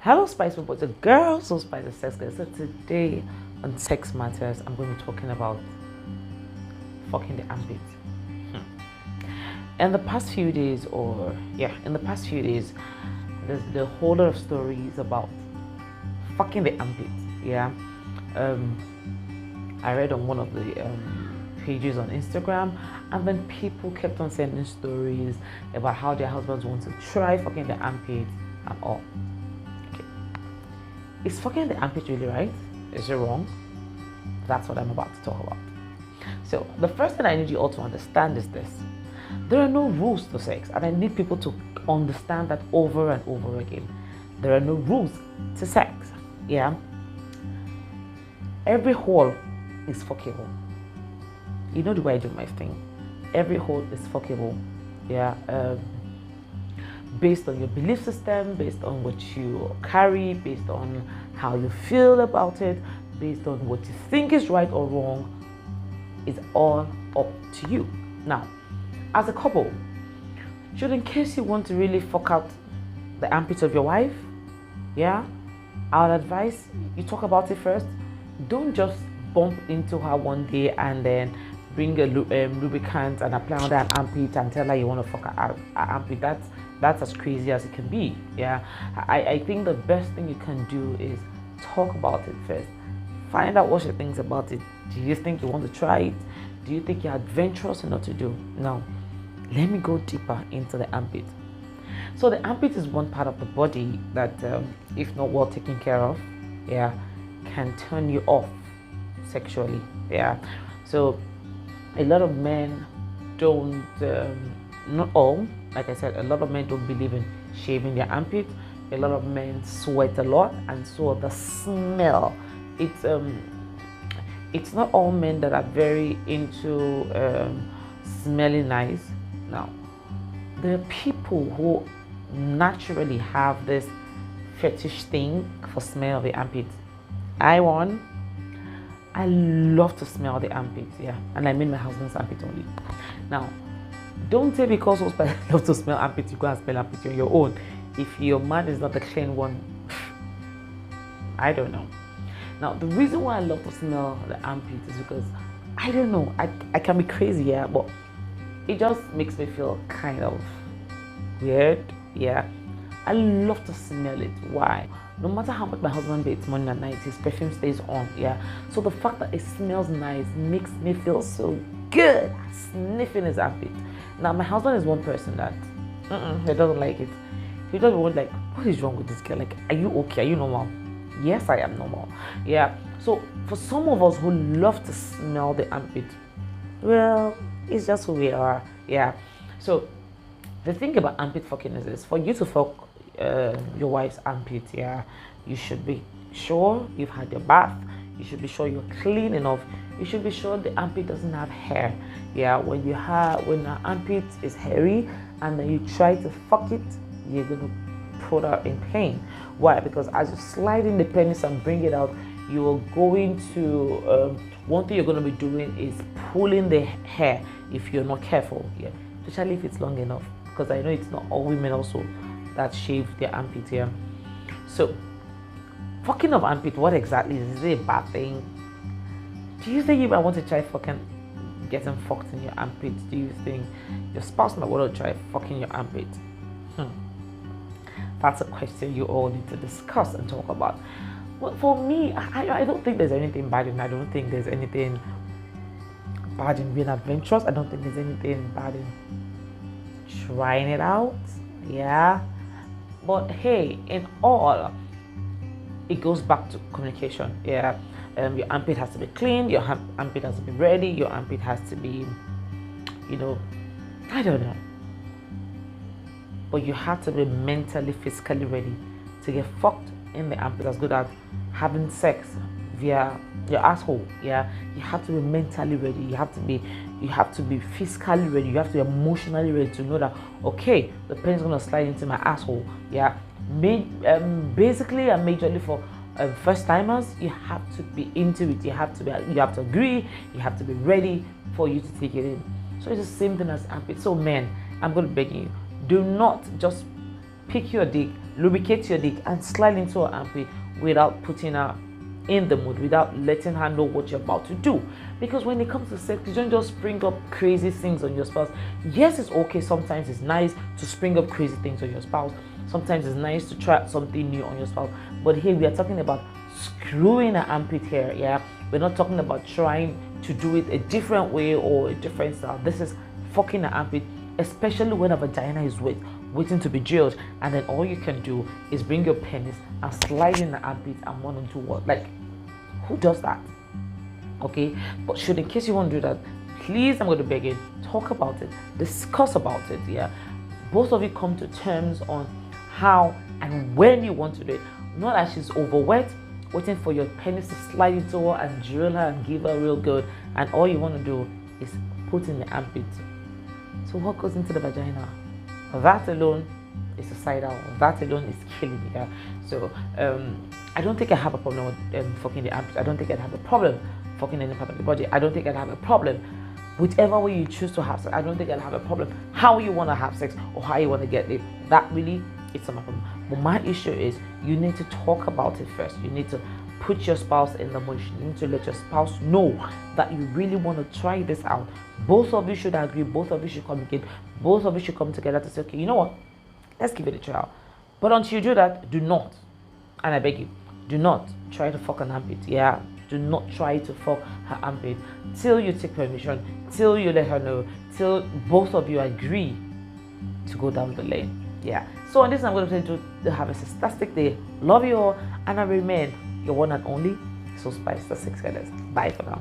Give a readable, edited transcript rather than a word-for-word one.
Hello, Spice People. It's a girl, so Spice is sex girl. So today on Sex Matters, I'm going to be talking about fucking the armpit. In the past few days, there's been a whole lot of stories about fucking the armpit. Yeah, I read on one of the pages on Instagram, and then people kept on sending stories about how their husbands want to try fucking the armpit and all. Is fucking the armpit really right? Is it wrong? That's what I'm about to talk about. So the first thing I need you all to understand is this. There are no rules to sex, and I need people to understand that over and over again. There are no rules to sex. Yeah. Every hole is fuckable. You know the way I do my thing. Every hole is fuckable. Yeah. Based on your belief system, based on what you carry, based on how you feel about it, based on what you think is right or wrong, it's all up to you. Now, as a couple, should in case you want to really fuck out the armpits of your wife, yeah, I would advise you talk about it first. Don't just bump into her one day and then bring a lubricant and apply on that armpit and tell her you want to fuck her armpit. That's as crazy as it can be. Yeah, I think the best thing you can do is talk about it first. Find out what she thinks about it. Do you think you want to try it? Do you think you're adventurous enough to do? Now, let me go deeper into the armpit. So the armpit is one part of the body that, if not well taken care of, yeah, can turn you off sexually. Yeah, so a lot of men don't, not all, like I said, a lot of men don't believe in shaving their armpit. A lot of men sweat a lot, and so the smell. It's not all men that are very into smelling nice. Now, there are people who naturally have this fetish thing for smell of the armpit. I love to smell the armpit, yeah, and I mean my husband's armpit only. Now, don't say because husband love to smell armpit, you go and smell armpit on your own. If your man is not the clean one, I don't know. Now, the reason why I love to smell the armpit is because, I don't know, I can be crazy, yeah, but it just makes me feel kind of weird, yeah. I love to smell it. Why? No matter how much my husband bathes morning and night, his perfume stays on, yeah. So the fact that it smells nice makes me feel so good sniffing his armpit. Now, my husband is one person that he doesn't like it. He doesn't want, like, what is wrong with this girl? Like, are you okay? Are you normal? Yes, I am normal. Yeah. So for some of us who love to smell the armpit, well, it's just who we are. Yeah. So the thing about armpit fucking is this: for you to fuck your wife's armpit, yeah, you should be sure you've had your bath. You should be sure you're clean enough. You should be sure the armpit doesn't have hair. Yeah, when the armpit is hairy and then you try to fuck it, you're gonna put her in pain. Why? Because as you slide in the penis and bring it out, you are going to one thing you're going to be doing is pulling the hair if you're not careful. Yeah, especially if it's long enough, because I know it's not all women also that shave their armpit here. So fucking of armpit, what exactly is it a bad thing? Do you think you might want to try fucking getting fucked in your armpit? Do you think your spouse might want to try fucking your armpit? That's a question you all need to discuss and talk about. Well, for me, I don't think there's anything bad in it. I don't think there's anything bad in being adventurous. I don't think there's anything bad in trying it out. Yeah. But hey, in all, it goes back to communication. Yeah. Your armpit has to be clean. Your armpit has to be ready. Your armpit has to be, I don't know. But you have to be mentally, physically ready to get fucked in the armpit as good as having sex via your asshole. Yeah, you have to be mentally ready. You have to be physically ready. You have to be emotionally ready to know that, okay, the pen's gonna slide into my asshole. Yeah, basically and majorly for first timers, you have to be into it. You have to agree. You have to be ready for you to take it in. So it's the same thing as armpit. So men, I'm gonna beg you, do not just pick your dick, lubricate your dick, and slide into her armpit without putting her in the mood, without letting her know what you're about to do. Because when it comes to sex, you don't just spring up crazy things on your spouse. Yes, it's okay, sometimes it's nice to spring up crazy things on your spouse. Sometimes it's nice to try something new on your spouse. But here we are talking about screwing an armpit here. Yeah, we're not talking about trying to do it a different way or a different style. This is fucking an armpit, especially when a vagina is waiting to be drilled, and then all you can do is bring your penis and slide in the armpit and want to do what? Like, who does that? Okay, but should, in case you want to do that, please, I'm going to beg you, talk about it, discuss about it. Yeah, both of you come to terms on how and when you want to do it. Not as she's overweight, waiting for your penis to slide into her and drill her and give her real good, and all you want to do is put in the armpit. So what goes into the vagina? That alone is a side out. That alone is killing me. Yeah? So I don't think I have a problem with fucking the armpit. I don't think I'd have a problem fucking any part of the body. I don't think I'd have a problem whichever way you choose to have sex. I don't think I'd have a problem how you want to have sex or how you want to get it. That really, it's not my problem. But my issue is you need to talk about it first. You need to put your spouse in the mood. You need to let your spouse know that you really want to try this out. Both of you should agree. Both of you should communicate. Both of you should come together to say, okay, you know what? Let's give it a try. But until you do that, do not, and I beg you, do not try to fuck an armpit. Yeah, do not try to fuck her armpit till you take permission, till you let her know, till both of you agree to go down the lane. Yeah. So on this, I'm going to say to have a fantastic day. Love you all, and I remain your one and only Soul Spice, the Sex Goddess. Bye for now.